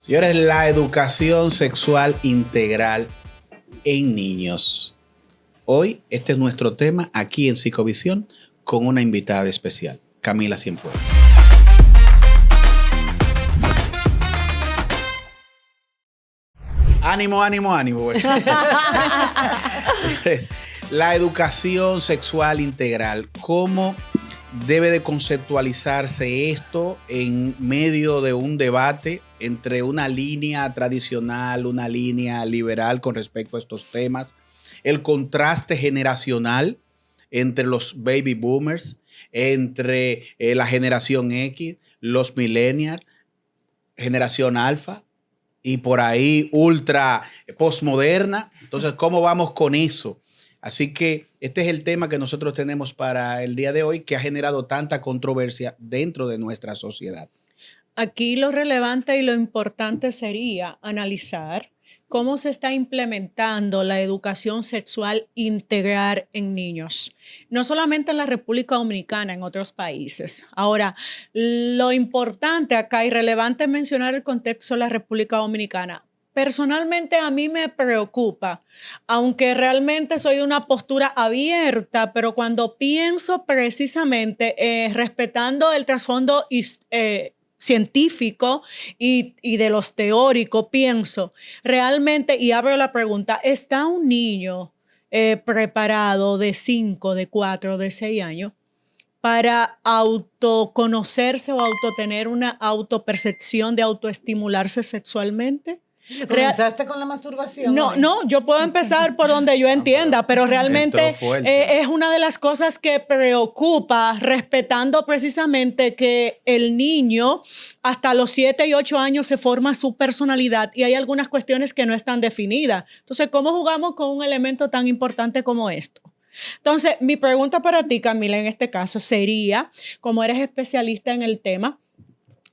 Señores, la educación sexual integral en niños. Hoy este es nuestro tema aquí en Psicovisión con una invitada especial, Camila Cienfuegos. Ánimo, ánimo, ánimo. La educación sexual integral, ¿cómo debe de conceptualizarse esto en medio de un debate entre una línea tradicional, una línea liberal con respecto a estos temas? El contraste generacional entre los baby boomers, entre la generación X, los millennials, generación alfa y por ahí ultra postmoderna. Entonces, ¿cómo vamos con eso? Así que este es el tema que nosotros tenemos para el día de hoy, que ha generado tanta controversia dentro de nuestra sociedad. Aquí lo relevante y lo importante sería analizar cómo se está implementando la educación sexual integral en niños, no solamente en la República Dominicana, en otros países. Ahora, lo importante acá y relevante es mencionar el contexto de la República Dominicana. Personalmente a mí me preocupa, aunque realmente soy de una postura abierta, pero cuando pienso precisamente respetando el trasfondo científico y de los teóricos, pienso realmente, y abro la pregunta, ¿está un niño preparado de 5, de 4, de 6 años para autoconocerse o autotener una autopercepción de autoestimularse sexualmente? ¿Comenzaste con la masturbación? No, yo puedo empezar por donde yo entienda, pero realmente es una de las cosas que preocupa, respetando precisamente que el niño hasta los 7 y 8 años se forma su personalidad y hay algunas cuestiones que no están definidas. Entonces, ¿cómo jugamos con un elemento tan importante como esto? Entonces, mi pregunta para ti, Camila, en este caso sería, como eres especialista en el tema,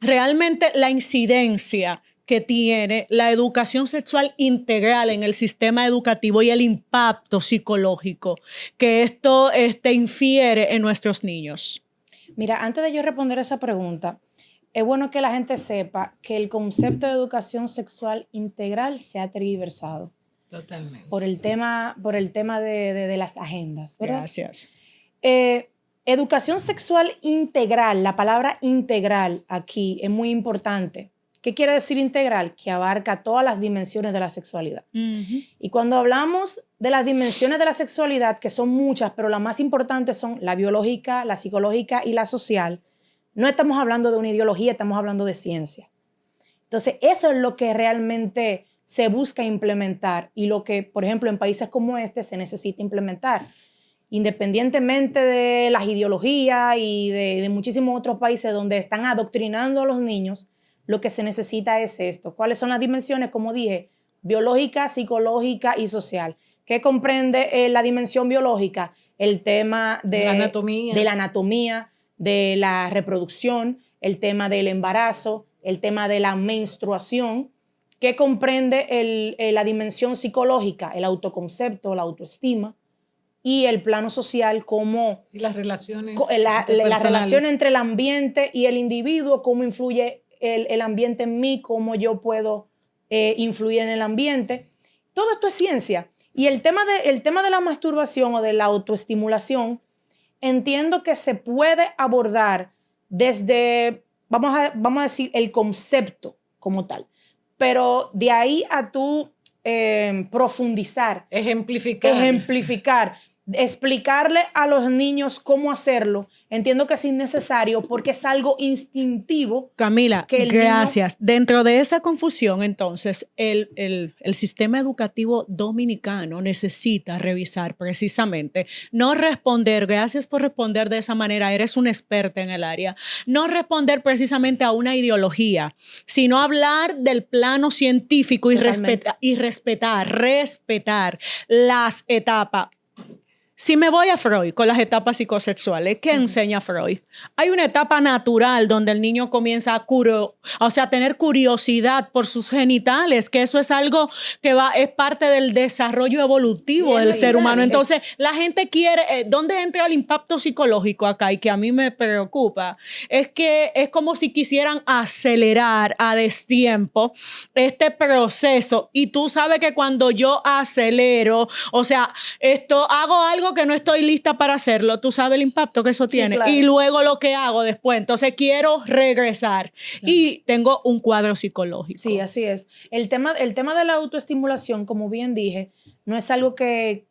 realmente la incidencia que tiene la educación sexual integral en el sistema educativo y el impacto psicológico que esto infiere en nuestros niños. Mira, antes de yo responder esa pregunta, es bueno que la gente sepa que el concepto de educación sexual integral se ha tergiversado. Totalmente. Por el tema de las agendas, ¿verdad? Gracias. Educación sexual integral, la palabra integral aquí es muy importante. ¿Qué quiere decir integral? Que abarca todas las dimensiones de la sexualidad. Y cuando hablamos de las dimensiones de la sexualidad, que son muchas, pero las más importantes son la biológica, la psicológica y la social, no estamos hablando de una ideología, estamos hablando de ciencia. Entonces, eso es lo que realmente se busca implementar y lo que, por ejemplo, en países como este se necesita implementar. Independientemente de las ideologías y de muchísimos otros países donde están adoctrinando a los niños, lo que se necesita es esto. ¿Cuáles son las dimensiones? Como dije, biológica, psicológica y social. ¿Qué comprende la dimensión biológica? El tema de la anatomía, de la reproducción, el tema del embarazo, el tema de la menstruación. ¿Qué comprende la dimensión psicológica? El autoconcepto, la autoestima. Y el plano social como... Y las relaciones. La relación entre el ambiente y el individuo, cómo influye el ambiente en mí, cómo yo puedo influir en el ambiente. Todo esto es ciencia. Y el tema de la masturbación o de la autoestimulación, entiendo que se puede abordar desde, vamos a decir, el concepto como tal. Pero de ahí a tú profundizar. Ejemplificar. Explicarle a los niños cómo hacerlo, entiendo que es innecesario porque es algo instintivo. Camila, gracias. Dentro de esa confusión, entonces, el sistema educativo dominicano necesita revisar precisamente, no responder, gracias por responder de esa manera, eres una experta en el área, no responder precisamente a una ideología, sino hablar del plano científico y respetar las etapas. Si me voy a Freud con las etapas psicosexuales, ¿qué enseña Freud? Hay una etapa natural donde el niño comienza a tener curiosidad por sus genitales, que eso es algo que es parte del desarrollo evolutivo del ser humano. Entonces, la gente quiere, ¿dónde entra el impacto psicológico acá? Y que a mí me preocupa, es que es como si quisieran acelerar a destiempo este proceso. Y tú sabes que cuando yo acelero, o sea, hago algo que no estoy lista para hacerlo, tú sabes el impacto que eso tiene. Claro. Y luego lo que hago después, entonces quiero regresar. Claro. Y tengo un cuadro psicológico. Sí, así es. El tema de la autoestimulación, como bien dije, no es algo que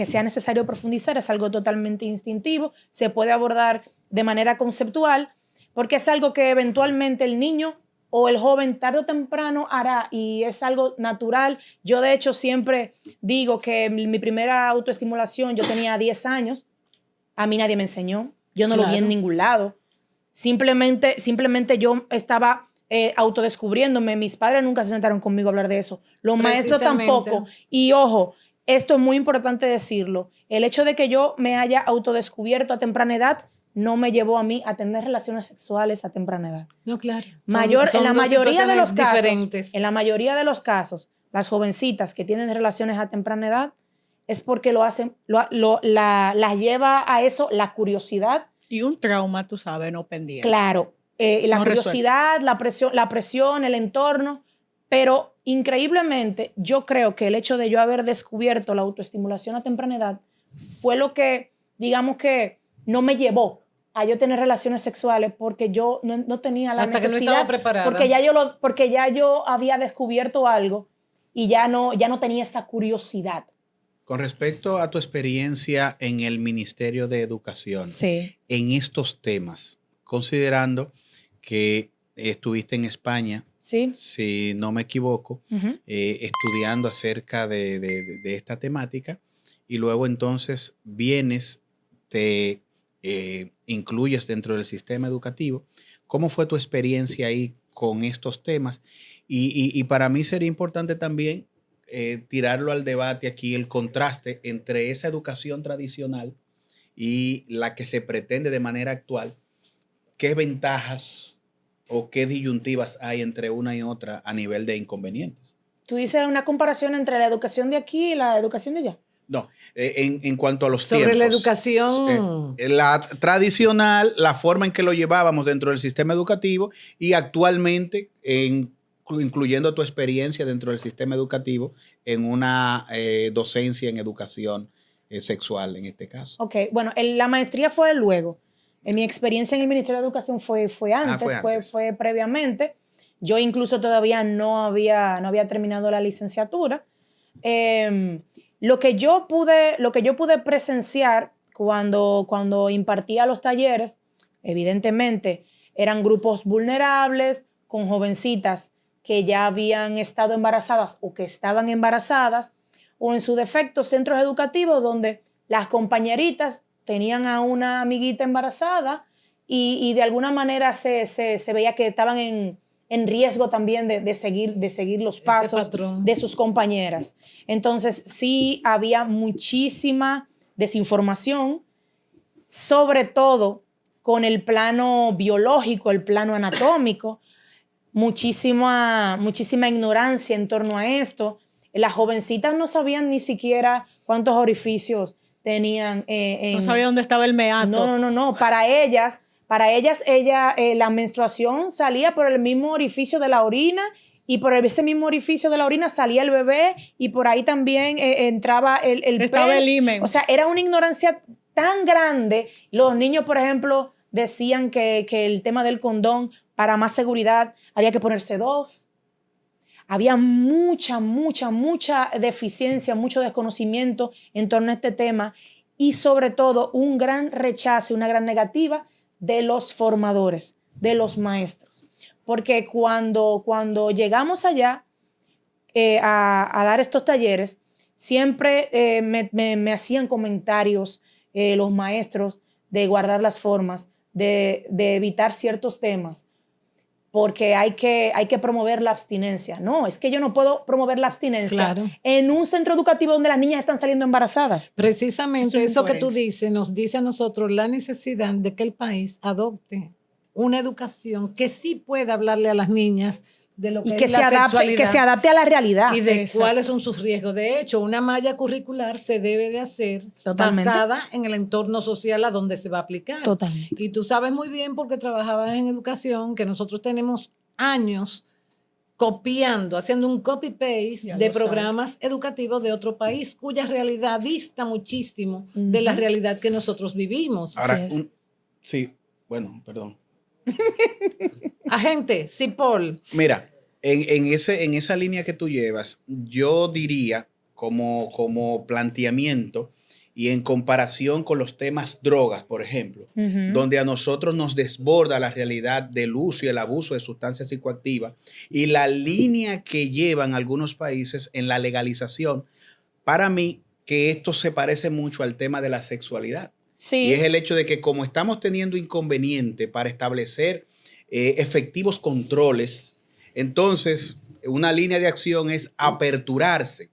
sea necesario profundizar, es algo totalmente instintivo, se puede abordar de manera conceptual, porque es algo que eventualmente el niño o el joven tarde o temprano hará, y es algo natural. Yo, de hecho, siempre digo que mi primera autoestimulación, yo tenía 10 años, a mí nadie me enseñó, yo no lo vi en ningún lado. Simplemente yo estaba autodescubriéndome, mis padres nunca se sentaron conmigo a hablar de eso, los maestros tampoco. Y ojo, esto es muy importante decirlo, el hecho de que yo me haya autodescubierto a temprana edad no me llevó a mí a tener relaciones sexuales a temprana edad. No, claro. En la mayoría de los casos, diferentes. En la mayoría de los casos, las jovencitas que tienen relaciones a temprana edad es porque lo hacen, las lleva a eso la curiosidad. Y un trauma, tú sabes, no pendiente. Claro, la curiosidad, la presión, el entorno, pero increíblemente yo creo que el hecho de yo haber descubierto la autoestimulación a temprana edad fue lo que, digamos que, no me llevó a yo tener relaciones sexuales, porque yo no tenía la necesidad. Hasta que no estaba preparada. Porque ya yo había descubierto algo y ya no tenía esa curiosidad. Con respecto a tu experiencia en el Ministerio de Educación, sí, en estos temas, considerando que estuviste en España, sí, si no me equivoco, estudiando acerca de esta temática, y luego entonces vienes, te incluyes dentro del sistema educativo. ¿Cómo fue tu experiencia ahí con estos temas? Y para mí sería importante también tirarlo al debate aquí, el contraste entre esa educación tradicional y la que se pretende de manera actual. ¿Qué ventajas o qué disyuntivas hay entre una y otra a nivel de inconvenientes? ¿Tú dices una comparación entre la educación de aquí y la educación de allá? No, en cuanto a los sobre tiempos. La educación. La tradicional, la forma en que lo llevábamos dentro del sistema educativo, y actualmente, incluyendo tu experiencia dentro del sistema educativo en una docencia en educación sexual en este caso. Ok, bueno, la maestría fue luego. Mi experiencia en el Ministerio de Educación fue antes, fue previamente. Yo incluso todavía no había terminado la licenciatura. Lo que yo pude presenciar cuando impartía los talleres, evidentemente, eran grupos vulnerables, con jovencitas que ya habían estado embarazadas o que estaban embarazadas, o en su defecto centros educativos donde las compañeritas tenían a una amiguita embarazada y de alguna manera se veía que estaban en riesgo también de seguir los pasos de sus compañeras. Entonces, sí había muchísima desinformación, sobre todo con el plano biológico, el plano anatómico, muchísima ignorancia en torno a esto. Las jovencitas no sabían ni siquiera cuántos orificios tenían. No sabía dónde estaba el meato. No. Para ellas, la menstruación salía por el mismo orificio de la orina, y por ese mismo orificio de la orina salía el bebé, y por ahí también entraba estaba el himen. O sea, era una ignorancia tan grande. Los niños, por ejemplo, decían que el tema del condón, para más seguridad, había que ponerse 2. Había mucha deficiencia, mucho desconocimiento en torno a este tema, y sobre todo un gran rechazo, una gran negativa de los formadores, de los maestros. Porque cuando llegamos allá a dar estos talleres, siempre me hacían comentarios los maestros de guardar las formas, de evitar ciertos temas. porque hay que promover la abstinencia. No, es que yo no puedo promover la abstinencia en un centro educativo donde las niñas están saliendo embarazadas. Precisamente eso que tú dices nos dice a nosotros la necesidad de que el país adopte una educación que sí pueda hablarle a las niñas de lo que es la sexualidad. Que se adapte a la realidad. Y de cuáles son sus riesgos. De hecho, una malla curricular se debe de hacer basada en el entorno social a donde se va a aplicar. Totalmente. Y tú sabes muy bien, porque trabajabas en educación, que nosotros tenemos años copiando, haciendo un copy-paste de programas educativos de otro país, cuya realidad dista muchísimo de la realidad que nosotros vivimos. Ahora, perdón. Agente, sí, Paul. Mira, en esa línea que tú llevas, yo diría como planteamiento y en comparación con los temas drogas, por ejemplo, donde a nosotros nos desborda la realidad del uso y el abuso de sustancias psicoactivas y la línea que llevan algunos países en la legalización, para mí que esto se parece mucho al tema de la sexualidad. Sí. Y es el hecho de que como estamos teniendo inconveniente para establecer efectivos controles, entonces una línea de acción es aperturarse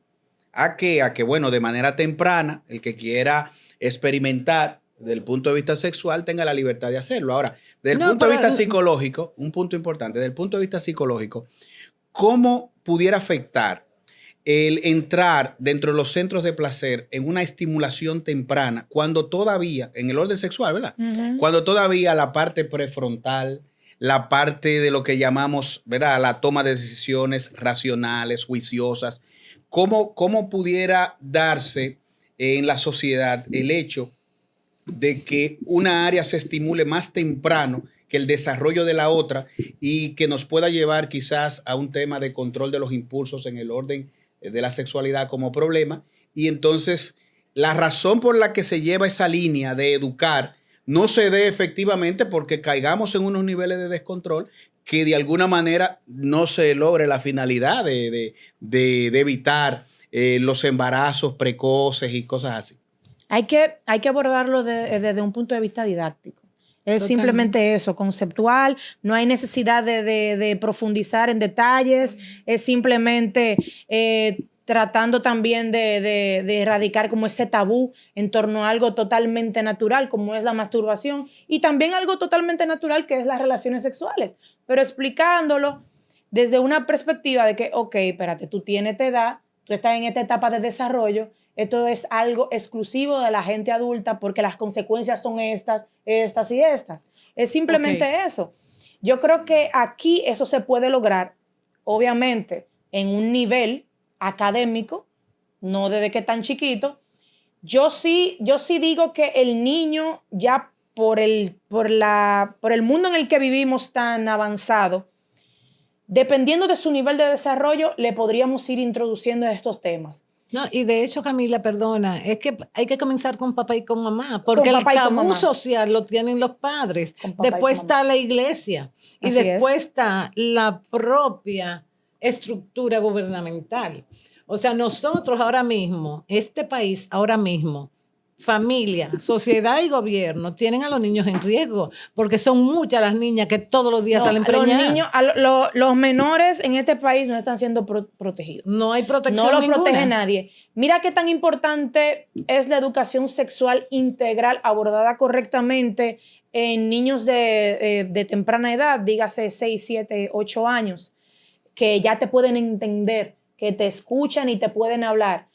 a que, bueno, de manera temprana, el que quiera experimentar desde el punto de vista sexual tenga la libertad de hacerlo. Ahora, desde el punto de vista psicológico, un punto importante, desde el punto de vista psicológico, ¿cómo pudiera afectar el entrar dentro de los centros de placer en una estimulación temprana cuando todavía, en el orden sexual, ¿verdad? Cuando todavía la parte prefrontal, la parte de lo que llamamos, ¿verdad?, la toma de decisiones racionales, juiciosas, ¿cómo pudiera darse en la sociedad el hecho de que una área se estimule más temprano que el desarrollo de la otra y que nos pueda llevar quizás a un tema de control de los impulsos en el orden de la sexualidad como problema? Y entonces la razón por la que se lleva esa línea de educar no se dé efectivamente porque caigamos en unos niveles de descontrol que de alguna manera no se logre la finalidad de evitar los embarazos precoces y cosas así. Hay que abordarlo desde un punto de vista didáctico. Es simplemente eso, conceptual, no hay necesidad de profundizar en detalles, es simplemente tratando también de erradicar como ese tabú en torno a algo totalmente natural como es la masturbación y también algo totalmente natural que es las relaciones sexuales, pero explicándolo desde una perspectiva de que, ok, espérate, tú tienes esta edad, tú estás en esta etapa de desarrollo, esto es algo exclusivo de la gente adulta porque las consecuencias son estas y estas. Es simplemente eso. Yo creo que aquí eso se puede lograr, obviamente, en un nivel académico, no desde que tan chiquito. Yo sí digo que el niño ya por el mundo en el que vivimos tan avanzado, dependiendo de su nivel de desarrollo, le podríamos ir introduciendo estos temas. No, y de hecho, Camila, perdona, es que hay que comenzar con papá y con mamá, porque el tabú social lo tienen los padres. Después está la iglesia y después está la propia estructura gubernamental. O sea, nosotros ahora mismo, este país ahora mismo, familia, sociedad y gobierno tienen a los niños en riesgo porque son muchas las niñas que todos los días salen preñadas. Los menores en este país no están siendo protegidos. No hay protección ninguna. No lo protege nadie. Mira qué tan importante es la educación sexual integral abordada correctamente en niños de temprana edad, dígase 6, 7, 8 años, que ya te pueden entender, que te escuchan y te pueden hablar.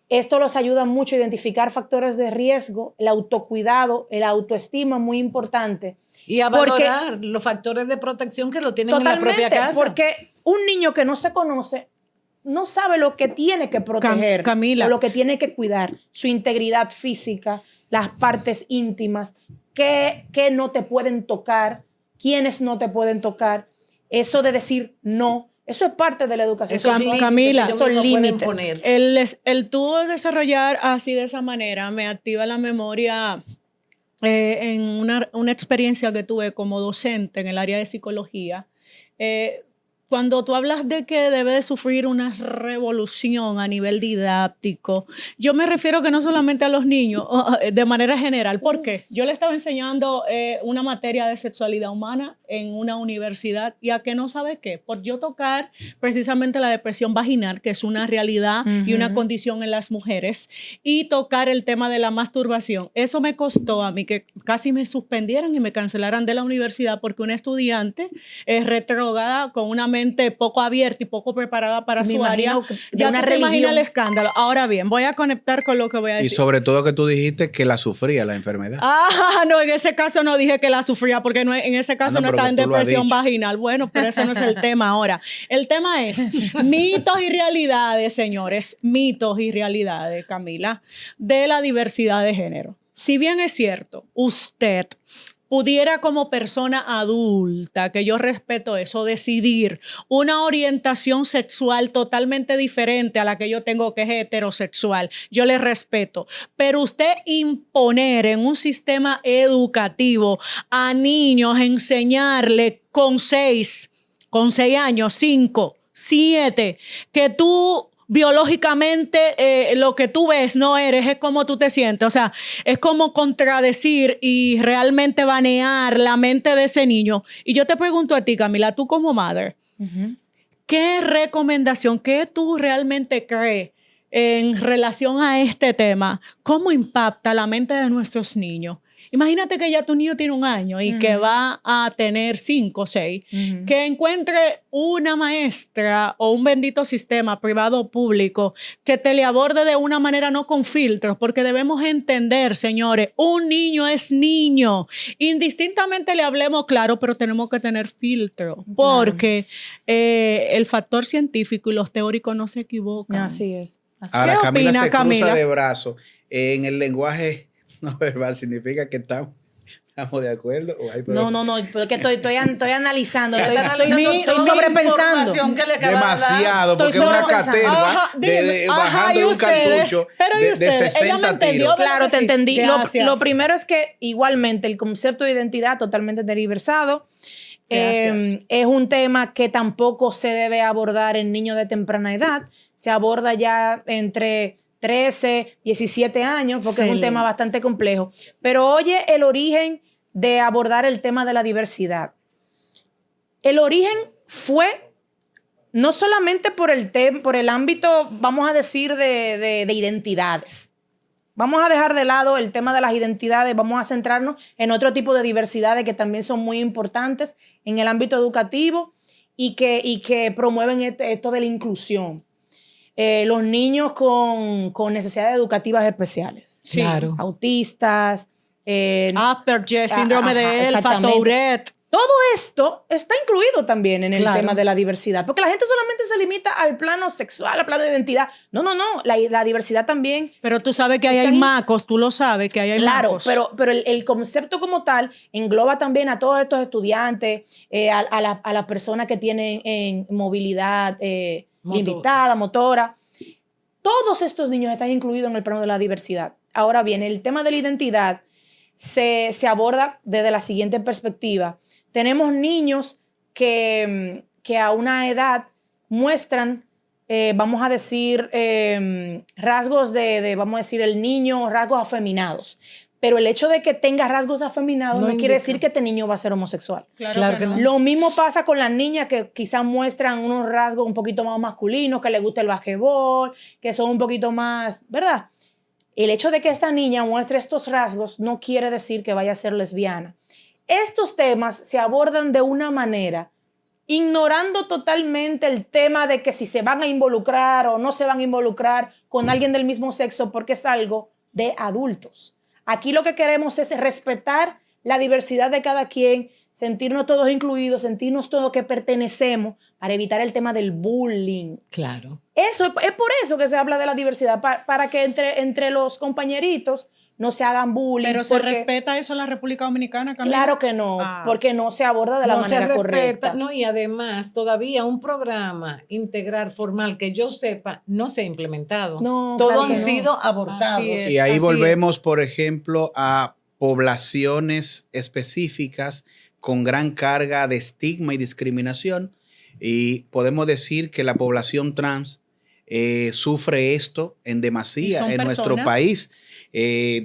Esto los ayuda mucho a identificar factores de riesgo, el autocuidado, el autoestima, muy importante. Y a valorar los factores de protección que lo tienen en la propia casa. Porque un niño que no se conoce no sabe lo que tiene que proteger, Camila, o lo que tiene que cuidar, su integridad física, las partes íntimas, que no te pueden tocar, quiénes no te pueden tocar. Eso de decir no, eso es parte de la educación. Camila, son límites. El tú desarrollar así de esa manera me activa la memoria en una experiencia que tuve como docente en el área de psicología. cuando tú hablas de que debe de sufrir una revolución a nivel didáctico, yo me refiero que no solamente a los niños, de manera general. ¿Por qué? Yo le estaba enseñando una materia de sexualidad humana en una universidad y a que no sabe qué, por yo tocar precisamente la depresión vaginal, que es una realidad y una condición en las mujeres, y tocar el tema de la masturbación. Eso me costó a mí que casi me suspendieran y me cancelaran de la universidad porque una estudiante retrógrada con una mente poco abierta y poco preparada para su área. Ya no te imaginas el escándalo. Ahora bien, voy a conectar con lo que voy a decir. Y sobre todo que tú dijiste que la sufría la enfermedad. No, en ese caso no dije que la sufría porque no, en ese caso no estaba en depresión vaginal. Bueno, pero ese no es el tema ahora. El tema es mitos y realidades, señores, mitos y realidades, Camila, de la diversidad de género. Si bien es cierto, usted pudiera como persona adulta, que yo respeto eso, decidir una orientación sexual totalmente diferente a la que yo tengo, que es heterosexual, yo le respeto, pero usted imponer en un sistema educativo a niños, enseñarle con 6 años, 5, 7, que tú biológicamente lo que tú ves no eres, es como tú te sientes. O sea, es como contradecir y realmente banear la mente de ese niño. Y yo te pregunto a ti, Camila, tú como madre, ¿qué recomendación, qué tú realmente crees en relación a este tema? ¿Cómo impacta la mente de nuestros niños? Imagínate que ya tu niño tiene 1 año y que va a tener 5 o 6, que encuentre una maestra o un bendito sistema privado o público que te le aborde de una manera no con filtros, porque debemos entender, señores, un niño es niño. Indistintamente le hablemos claro, pero tenemos que tener filtro, porque el factor científico y los teóricos no se equivocan. Así es. Ahora, Camila se cruza de brazos. En el lenguaje no verbal significa que estamos de acuerdo. ¿O hay no, porque estoy analizando, estoy sobrepensando. Demasiado, porque es una caterva bajando de un cartucho de 60 tiros. Claro, te entendí. Lo primero es que igualmente el concepto de identidad totalmente tergiversado. Es un tema que tampoco se debe abordar en niños de temprana edad. Se aborda ya entre 13, 17 años, porque es un tema bastante complejo. Pero oye, el origen de abordar el tema de la diversidad. El origen fue no solamente por el ámbito, vamos a decir, de identidades. Vamos a dejar de lado el tema de las identidades, vamos a centrarnos en otro tipo de diversidades que también son muy importantes en el ámbito educativo y que promueven esto de la inclusión. Los niños con necesidades educativas especiales. Sí. Claro. Autistas. Asperger, síndrome de Elfa, Tourette. Todo esto está incluido también en el tema de la diversidad. Porque la gente solamente se limita al plano sexual, al plano de identidad. No. La diversidad también. Pero tú sabes que ahí hay macos, tú lo sabes que ahí hay macos. Claro, pero el concepto como tal engloba también a todos estos estudiantes, a las personas que tienen movilidad limitada, motora. Todos estos niños están incluidos en el plano de la diversidad. Ahora bien, el tema de la identidad se aborda desde la siguiente perspectiva. Tenemos niños que a una edad muestran, vamos a decir, rasgos vamos a decir, el niño, rasgos afeminados. Pero el hecho de que tenga rasgos afeminados no quiere decir que este niño va a ser homosexual. Claro que no. Lo mismo pasa con las niñas que quizás muestran unos rasgos un poquito más masculinos, que les gusta el basquetbol, que son un poquito más, ¿verdad? El hecho de que esta niña muestre estos rasgos no quiere decir que vaya a ser lesbiana. Estos temas se abordan de una manera ignorando totalmente el tema de que si se van a involucrar o no se van a involucrar con alguien del mismo sexo, porque es algo de adultos. Aquí lo que queremos es respetar la diversidad de cada quien, sentirnos todos incluidos, sentirnos todos que pertenecemos para evitar el tema del bullying. Claro. Eso es por eso que se habla de la diversidad, para que entre los compañeritos no se hagan bullying. Pero ¿se respeta eso en la República Dominicana, Camila? Claro que no, porque no se aborda de la manera correcta. No, y además todavía un programa integral formal que yo sepa no se ha implementado. No, todos claro han sido abortados. Y ahí volvemos, por ejemplo, a poblaciones específicas con gran carga de estigma y discriminación y podemos decir que la población trans sufre esto en demasía en nuestro país,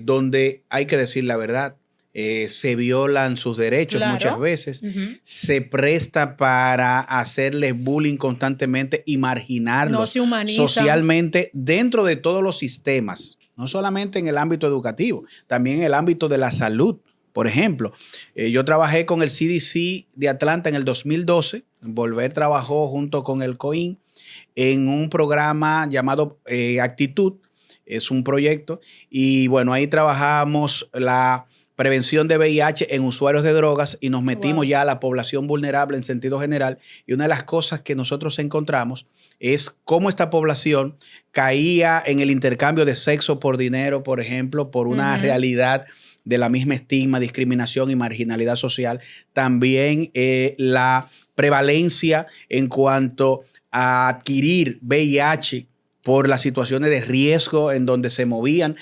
donde hay que decir la verdad. Se violan sus derechos muchas veces, se presta para hacerles bullying constantemente y marginarlos socialmente dentro de todos los sistemas, no solamente en el ámbito educativo, también en el ámbito de la salud. Por ejemplo, yo trabajé con el CDC de Atlanta en el 2012, Volver trabajó junto con el COIN en un programa llamado Actitud, es un proyecto, y bueno, ahí trabajamos la prevención de VIH en usuarios de drogas y nos metimos ya a la población vulnerable en sentido general. Y una de las cosas que nosotros encontramos es cómo esta población caía en el intercambio de sexo por dinero, por ejemplo, por una realidad de la misma estigma, discriminación y marginalidad social. También la prevalencia en cuanto a adquirir VIH por las situaciones de riesgo en donde se movían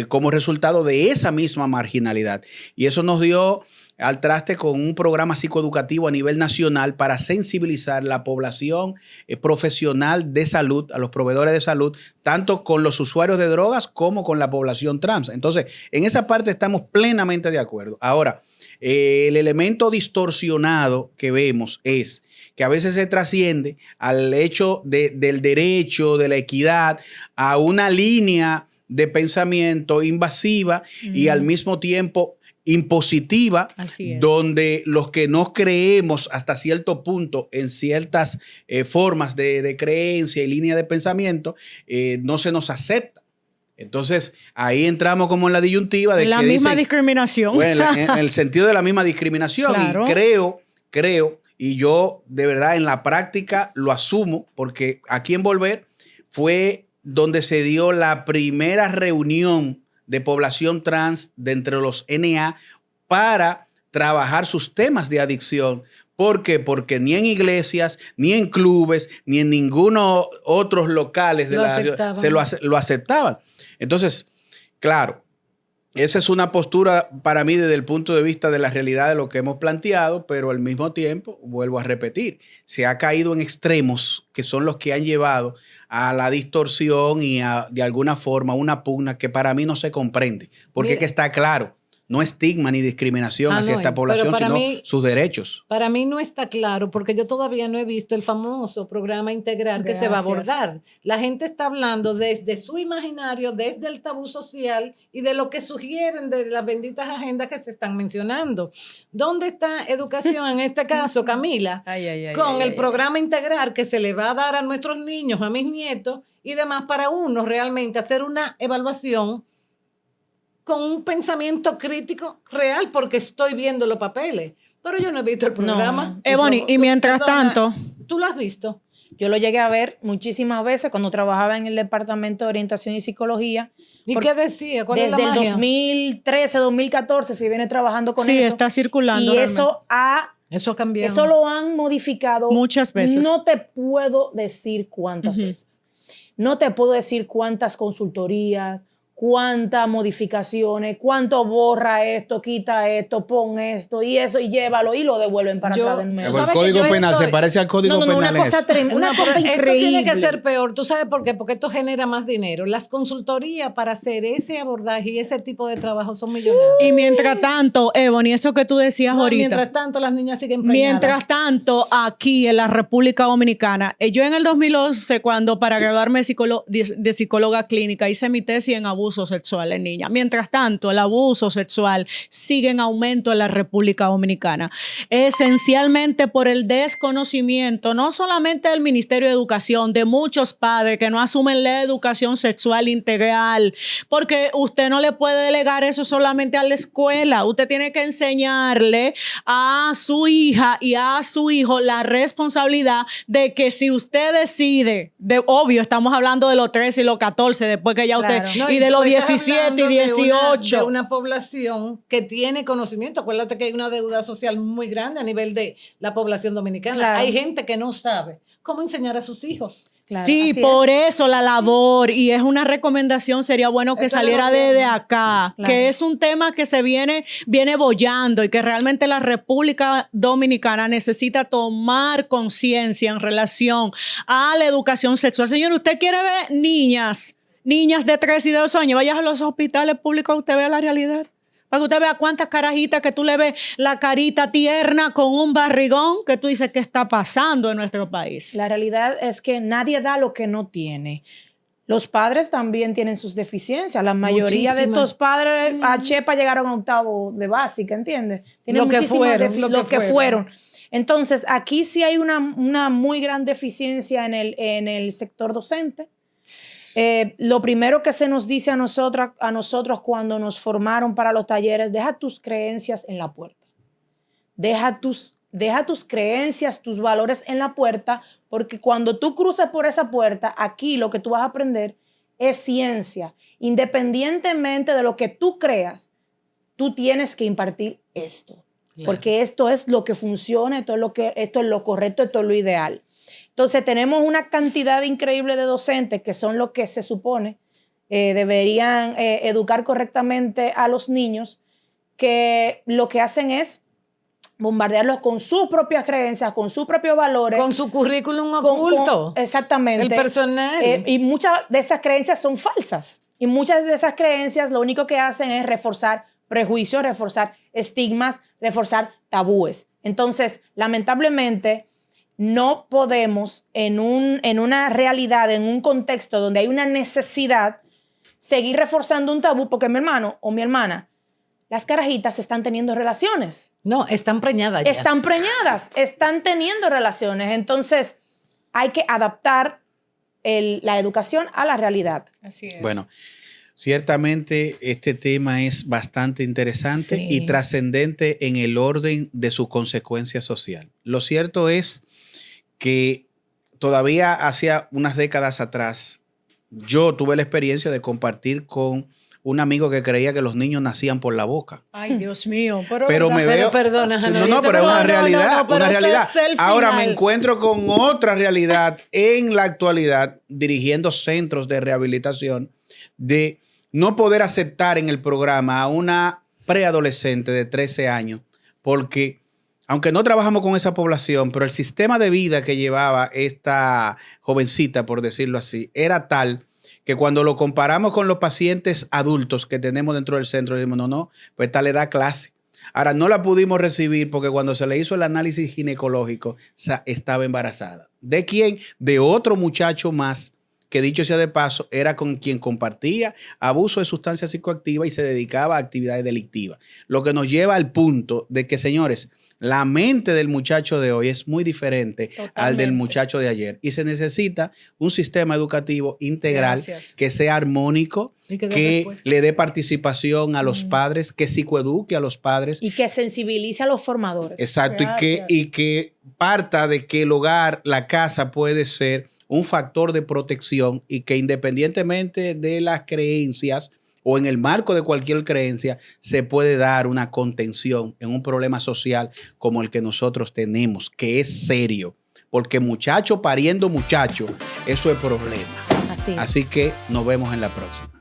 como resultado de esa misma marginalidad. Y eso nos dio al traste con un programa psicoeducativo a nivel nacional para sensibilizar la población profesional de salud, a los proveedores de salud, tanto con los usuarios de drogas como con la población trans. Entonces, en esa parte estamos plenamente de acuerdo. Ahora, el elemento distorsionado que vemos es que a veces se trasciende al hecho del derecho, de la equidad, a una línea de pensamiento invasiva y al mismo tiempo impositiva, donde los que no creemos hasta cierto punto en ciertas formas de creencia y línea de pensamiento, no se nos acepta. Entonces, ahí entramos como en la disyuntiva de la misma discriminación. Bueno, en el sentido de la misma discriminación. Claro. Y creo, y yo de verdad en la práctica lo asumo, porque aquí en Volver fue donde se dio la primera reunión de población trans de entre los NA para trabajar sus temas de adicción. ¿Por qué? Porque ni en iglesias, ni en clubes, ni en ninguno otros locales de lo aceptaban. Entonces, claro, esa es una postura para mí desde el punto de vista de la realidad de lo que hemos planteado, pero al mismo tiempo, vuelvo a repetir, se ha caído en extremos que son los que han llevado a la distorsión y a, de alguna forma, una pugna que para mí no se comprende. Porque es que está claro, no estigma ni discriminación hacia esta población, sino sus derechos. Para mí no está claro, porque yo todavía no he visto el famoso programa integral que se va a abordar. La gente está hablando desde su imaginario, desde el tabú social y de lo que sugieren de las benditas agendas que se están mencionando. ¿Dónde está educación en este caso, Camila? Con el programa integral que se le va a dar a nuestros niños, a mis nietos y demás, para uno realmente hacer una evaluación con un pensamiento crítico real, porque estoy viendo los papeles. Pero yo no he visto el programa. Ebony, y mientras tanto... ¿Tú lo has visto? Yo lo llegué a ver muchísimas veces cuando trabajaba en el Departamento de Orientación y Psicología. ¿Y qué decía? ¿Cuál desde es la magia? el 2013, 2014 se viene trabajando con eso. Sí, está circulando. Y eso ha cambiado. Eso lo han modificado muchas veces. No te puedo decir cuántas veces. No te puedo decir cuántas consultorías, cuántas modificaciones, cuánto borra esto, quita esto, pon esto y eso y llévalo y lo devuelven para atrás de nuevo. El Código Penal se parece al Código Penal. Una cosa increíble. Esto tiene que ser peor. ¿Tú sabes por qué? Porque esto genera más dinero. Las consultorías para hacer ese abordaje y ese tipo de trabajo son millonarios. Y mientras tanto, Ebony, eso que tú decías ahorita. Mientras tanto, las niñas siguen preñadas. Mientras tanto, aquí en la República Dominicana, yo en el 2011, cuando para graduarme de psicóloga clínica, hice mi tesis en abuso sexual en niñas. Mientras tanto, el abuso sexual sigue en aumento en la República Dominicana. Esencialmente por el desconocimiento, no solamente del Ministerio de Educación, de muchos padres que no asumen la educación sexual integral, porque usted no le puede delegar eso solamente a la escuela. Usted tiene que enseñarle a su hija y a su hijo la responsabilidad de que si usted decide, obvio, estamos hablando de los 13 y los 14, después que ya usted, y de los 17 y 18. De una población que tiene conocimiento. Acuérdate que hay una deuda social muy grande a nivel de la población dominicana. Claro. Hay gente que no sabe cómo enseñar a sus hijos. Claro, sí, por eso la labor, y es una recomendación, sería bueno que saliera desde acá, claro, que es un tema que se viene bollando y que realmente la República Dominicana necesita tomar conciencia en relación a la educación sexual. Señor, usted quiere ver niñas de 3 y de 2 años, vaya a los hospitales públicos, usted vea la realidad. Para que usted vea cuántas carajitas que tú le ves la carita tierna con un barrigón que tú dices, ¿qué está pasando en nuestro país? La realidad es que nadie da lo que no tiene. Los padres también tienen sus deficiencias. La mayoría de estos padres a Chepa llegaron a 8º de básica, ¿entiendes? Tienen lo que fueron. Entonces, aquí sí hay una muy gran deficiencia en el sector docente. Lo primero que se nos dice a nosotros cuando nos formaron para los talleres, deja tus creencias en la puerta. Deja tus creencias, tus valores en la puerta, porque cuando tú cruces por esa puerta, aquí lo que tú vas a aprender es ciencia. Independientemente de lo que tú creas, tú tienes que impartir esto. Claro. Porque esto es lo que funciona, esto es lo correcto, esto es lo ideal. Entonces, tenemos una cantidad increíble de docentes que son los que se supone deberían educar correctamente a los niños, que lo que hacen es bombardearlos con sus propias creencias, con sus propios valores. Con su currículum oculto. Exactamente. El personal. Y muchas de esas creencias son falsas. Y muchas de esas creencias lo único que hacen es reforzar prejuicios, reforzar estigmas, reforzar tabúes. Entonces, lamentablemente, no podemos en una realidad, en un contexto donde hay una necesidad, seguir reforzando un tabú, porque mi hermano o mi hermana, las carajitas están teniendo relaciones. No, están preñadas ya. Están preñadas, están teniendo relaciones. Entonces, hay que adaptar la educación a la realidad. Así es. Bueno, ciertamente este tema es bastante interesante, sí, y trascendente en el orden de su consecuencia social. Lo cierto es que todavía hacía unas décadas atrás, yo tuve la experiencia de compartir con un amigo que creía que los niños nacían por la boca. Ay, Dios mío. Pero me veo... Perdona, no, pero es una realidad. Una realidad. Ahora me encuentro con otra realidad en la actualidad, dirigiendo centros de rehabilitación, de no poder aceptar en el programa a una preadolescente de 13 años, porque aunque no trabajamos con esa población, pero el sistema de vida que llevaba esta jovencita, por decirlo así, era tal que cuando lo comparamos con los pacientes adultos que tenemos dentro del centro, decimos, no, pues esta le da clase. Ahora, no la pudimos recibir porque cuando se le hizo el análisis ginecológico, estaba embarazada. ¿De quién? De otro muchacho más, que dicho sea de paso, era con quien compartía abuso de sustancias psicoactivas y se dedicaba a actividades delictivas. Lo que nos lleva al punto de que, señores, la mente del muchacho de hoy es muy diferente al del muchacho de ayer. Y se necesita un sistema educativo integral, que sea armónico, que le dé participación a los padres, que psicoeduque a los padres. Y que sensibilice a los formadores. Exacto, y que parta de que el hogar, la casa puede ser un factor de protección y que independientemente de las creencias o en el marco de cualquier creencia se puede dar una contención en un problema social como el que nosotros tenemos, que es serio, porque muchacho pariendo muchacho, eso es problema. Así que nos vemos en la próxima.